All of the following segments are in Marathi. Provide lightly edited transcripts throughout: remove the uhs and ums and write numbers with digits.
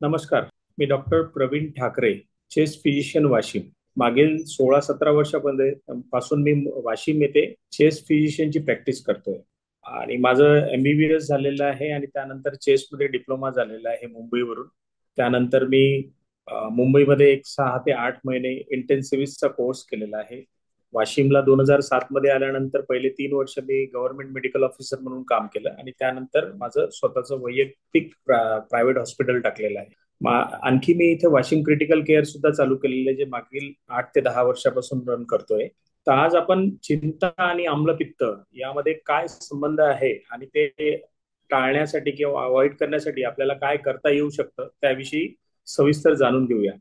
नमस्कार. मी doctor Praveen Thakare, chest physician Washim. मागील 16-17 वर्षापर्यंत पासून मी वाशीम येथे चेस्ट फिजिशियनची प्रॅक्टिस करतोय. आणि माझं MBBS झालेलं आहे आणि त्यानंतर चेस्टमध्ये डिप्लोमा झालेला आहे मुंबईवरून. त्यानंतर मी मुंबईमध्ये एक 6 ते 8 महिने इंटेन्सिव्हिस्टचा कोर्स केलेला आहे. वाशिमला 2007 मध्ये आल्यानंतर पहिले 3 वर्ष मी गव्हर्नमेंट मेडिकल ऑफिसर म्हणून काम केलं आणि त्यानंतर माझं स्वतःचं वैयक्तिक प्रायव्हेट हॉस्पिटल टाकलेलं आहे. आणखी मी इथे वाशिम क्रिटिकल केअर सुद्धा चालू केलेलं आहे, जे मागील 8 ते 10 वर्षापासून रन करतोय. तर आज आपण चिंता आणि आम्लपित्त यामध्ये काय संबंध आहे आणि ते टाळण्यासाठी किंवा अवॉइड करण्यासाठी आपल्याला काय करता येऊ शकतं त्याविषयी सविस्तर जाणून घेऊया.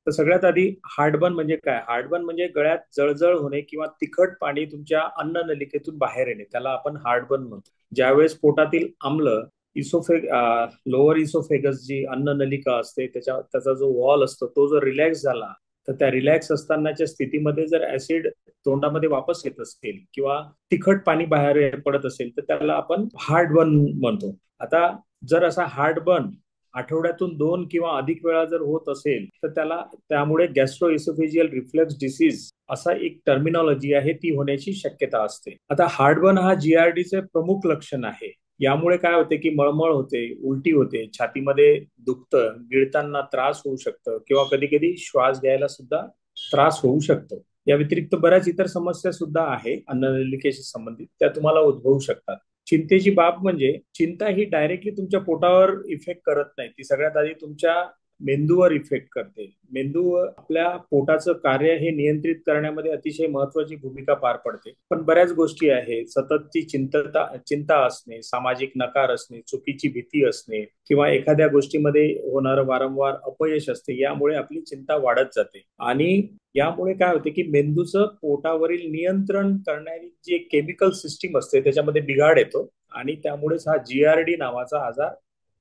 तर सगळ्यात आधी हार्टबर्न म्हणजे काय? हार्टबर्न म्हणजे गळ्यात जळजळ होणे किंवा तिखट पाणी तुमच्या अन्न नलिकेतून बाहेर येणे, त्याला आपण हार्टबर्न म्हणतो. ज्यावेळेस पोटातील आम्ल लोअर इसोफेगस जी अन्न नलिका असते त्याचा जो वॉल असतो तो जर रिलॅक्स झाला, तर त्या रिलॅक्स असतानाच्या स्थितीमध्ये जर ऍसिड तोंडामध्ये वापस येत असेल किंवा तिखट पाणी बाहेर पडत असेल तर त्याला आपण हार्टबर्न म्हणतो. आता जर असा हार्टबर्न आठवड्यातून 2 किंवा अधिक वेळा जर होत असेल तर त्यामुळे गॅस्ट्रो इसोफेजियल रिफ्लक्स डिसीज असा एक टर्मिनॉलॉजी आहे, ती होण्याची शक्यता असते. आता हार्टबर्न हा GRDचे प्रमुख लक्षण आहे. यामुळे काय होते की मळमळ होते, उलटी होते, छातीमध्ये दुखतं, गिळताना त्रास होऊ शकतं किंवा कधी कधी श्वास घ्यायला सुद्धा त्रास होऊ शकतो. या व्यतिरिक्त बऱ्याच इतर समस्या सुद्धा आहे अन्ननलिकेशी संबंधित, त्या तुम्हाला उद्भवू शकतात. चिंतेची बाब म्हणजे चिंता ही डायरेक्टली तुमच्या पोटावर इफेक्ट करत नाही, ती सगळ्यात आधी तुमच्या मेंदूवर इफेक्ट करते. मेंदू आपल्या पोटाचं कार्य हे नियंत्रित करण्यामध्ये अतिशय महत्वाची भूमिका पार पडते. पण बऱ्याच गोष्टी आहेत, सततची चिंता असणे, सामाजिक नकार असणे, चुकीची भीती असणे किंवा एखाद्या गोष्टीमध्ये होणारं वारंवार अपयश असते, यामुळे आपली चिंता वाढत जाते. आणि यामुळे काय होते की मेंदूचं पोटावरील नियंत्रण करणारी जी एक केमिकल सिस्टीम असते त्याच्यामध्ये बिघाड येतो आणि त्यामुळेच हा GRD नावाचा आजार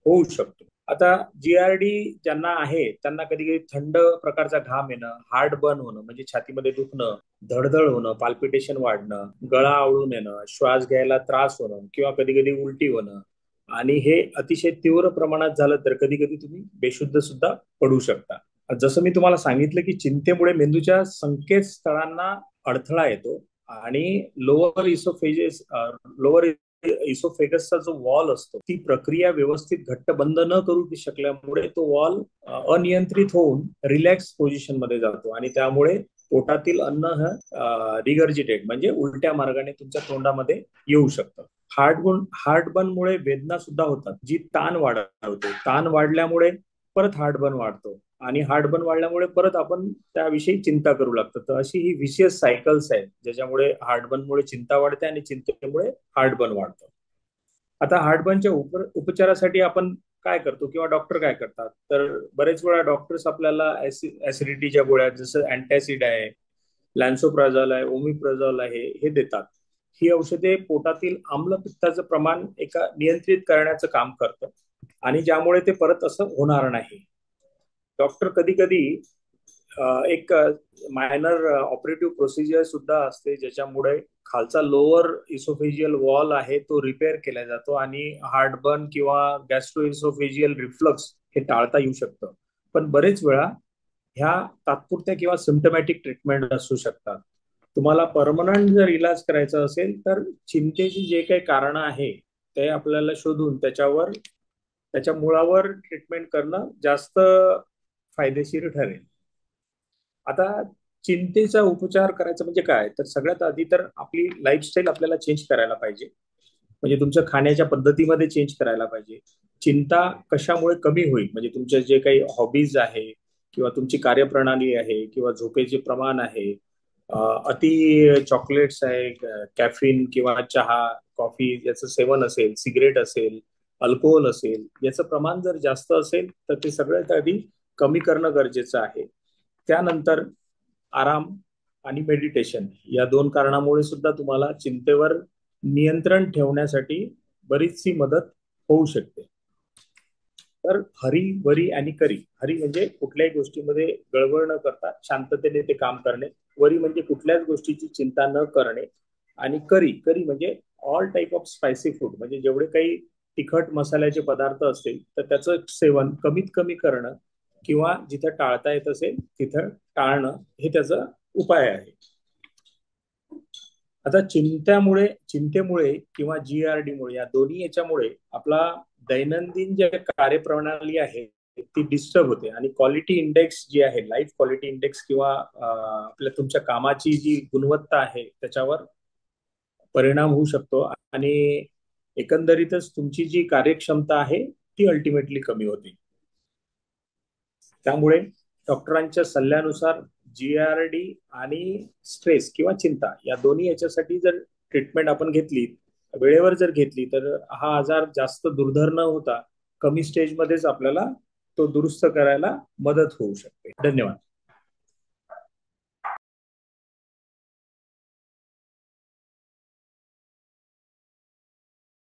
होऊ शकतो. आता GRD ज्यांना आहे त्यांना कधी कधी थंड प्रकारचा घाम येणं, हार्ट बर्न होणं म्हणजे छातीमध्ये दुखणं, धडधड होणं, पाल्पिटेशन वाढणं, गळा आवळून येणं, श्वास घ्यायला त्रास होणं किंवा कधी कधी उलटी होणं, आणि हे अतिशय तीव्र प्रमाणात झालं तर कधी कधी तुम्ही बेशुद्ध सुद्धा पडू शकता. जसं मी तुम्हाला सांगितलं की चिंतेमुळे मेंदूच्या संकेतस्थळांना अडथळा येतो आणि लोअर इसोफेगसचा जो वॉल असतो ती प्रक्रिया व्यवस्थित घट्ट बंद न करू शकल्यामुळे तो वॉल अनियंत्रित होऊन रिलॅक्स पोझिशन मध्ये जातो आणि त्यामुळे पोटातील अन्न रिगर्जिटेट म्हणजे उलट्या मार्गाने तुमच्या तोंडामध्ये येऊ शकतं. हार्टबर्नमुळे वेदना सुद्धा होतात, जी ताण वाढवते. ताण वाढल्यामुळे परत हार्टबर्न वाढतो आणि हार्टबर्न वाढल्यामुळे परत आपण त्याविषयी चिंता करू लागतो. तर अशी ही विशियस सायकल्स आहेत ज्याच्यामुळे हार्टबर्नमुळे चिंता वाढते आणि चिंतेमुळे हार्टबर्न वाढतं. आता हार्टबर्नच्या उपचारासाठी आपण काय करतो किंवा डॉक्टर काय करतात, तर बरेच वेळा डॉक्टर्स आपल्याला ऍसिडिटीच्या गोळ्या जसं अँटॅसिड आहे, लॅन्सोप्राझॉल आहे, ओमिप्राझॉल आहे, हे देतात. ही औषधे पोटातील आम्लपित्ताचं प्रमाण नियंत्रित करण्याचं काम करतं आणि ज्यामुळे ते परत असं होणार नाही. डॉक्टर कधी कधी एक मायनर ऑपरेटिव्ह प्रोसिजर सुद्धा असते ज्याच्यामुळे खालचा लोअर इसोफेजियल वॉल आहे तो रिपेअर केला जातो आणि हार्टबर्न किंवा गॅस्ट्रो इसोफेजियल रिफ्लक्स हे टाळता येऊ शकतं. पण बरेच वेळा ह्या तात्पुरत्या किंवा सिम्टमॅटिक ट्रीटमेंट असू शकतात. तुम्हाला परमनंट जर इलाज करायचा असेल तर चिंतेची जे काही कारण आहे ते आपल्याला शोधून त्याच्या मुळावर ट्रीटमेंट करणं जास्त फायदेशीर ठरेल. आता चिंतेचा उपचार करायचा म्हणजे काय, तर सगळ्यात आधी तर आपली लाईफस्टाईल आपल्याला चेंज करायला पाहिजे. म्हणजे तुमच्या खाण्याच्या पद्धतीमध्ये चेंज करायला पाहिजे. चिंता कशामुळे कमी होईल, म्हणजे तुमचे जे काही हॉबीज आहे किंवा तुमची कार्यप्रणाली आहे किंवा झोपेचे प्रमाण आहे, अति चॉकलेट्स आहे, कॅफिन किंवा चहा कॉफी याचं सेवन असेल, सिगरेट असेल, अल्कोहोल असेल, याचं प्रमाण जर जास्त असेल तर ते सगळ्यात आधी कमी करणं गरजेचं आहे. त्यानंतर आराम आणि मेडिटेशन या 2 कारणामुळे सुद्धा तुम्हाला चिंतेवर नियंत्रण ठेवण्यासाठी बरीचशी मदत होऊ शकते. तर हरी वरी आणि करी. हरी म्हणजे कुठल्याही गोष्टीमध्ये गडबड न करता शांततेने ते काम करणे. वरी म्हणजे कुठल्याच गोष्टीची चिंता न करणे. आणि करी करी म्हणजे all type of spicy food, म्हणजे जेवढे काही तिखट मसाल्याचे पदार्थ असतील तर त्याचं सेवन कमीत कमी करणं किंवा जिथं टाळता येत असेल तिथं टाळणं हे त्याचा उपाय आहे. आता चिंतेमुळे किंवा GERD मुळे या दोन्ही याच्यामुळे आपला दैनंदिन जे कार्यप्रणाली आहे ती डिस्टर्ब होते आणि क्वालिटी इंडेक्स जी आहे, लाईफ क्वालिटी इंडेक्स किंवा आपल्या तुमच्या कामाची जी गुणवत्ता आहे त्याच्यावर परिणाम होऊ शकतो आणि एकंदरीतच तुमची जी कार्यक्षमता आहे ती अल्टिमेटली कमी होते. त्यामुळे डॉक्टरांच्या सल्ल्यानुसार GERD आणि स्ट्रेस किंवा चिंता या दोन्ही याच्यासाठी जर ट्रीटमेंट आपण घेतली, वेळेवर जर घेतली, तर हा आजार जास्त दुर्धर न होता कमी स्टेजमध्येच आपल्याला तो दुरुस्त करायला मदत होऊ शकते. धन्यवाद.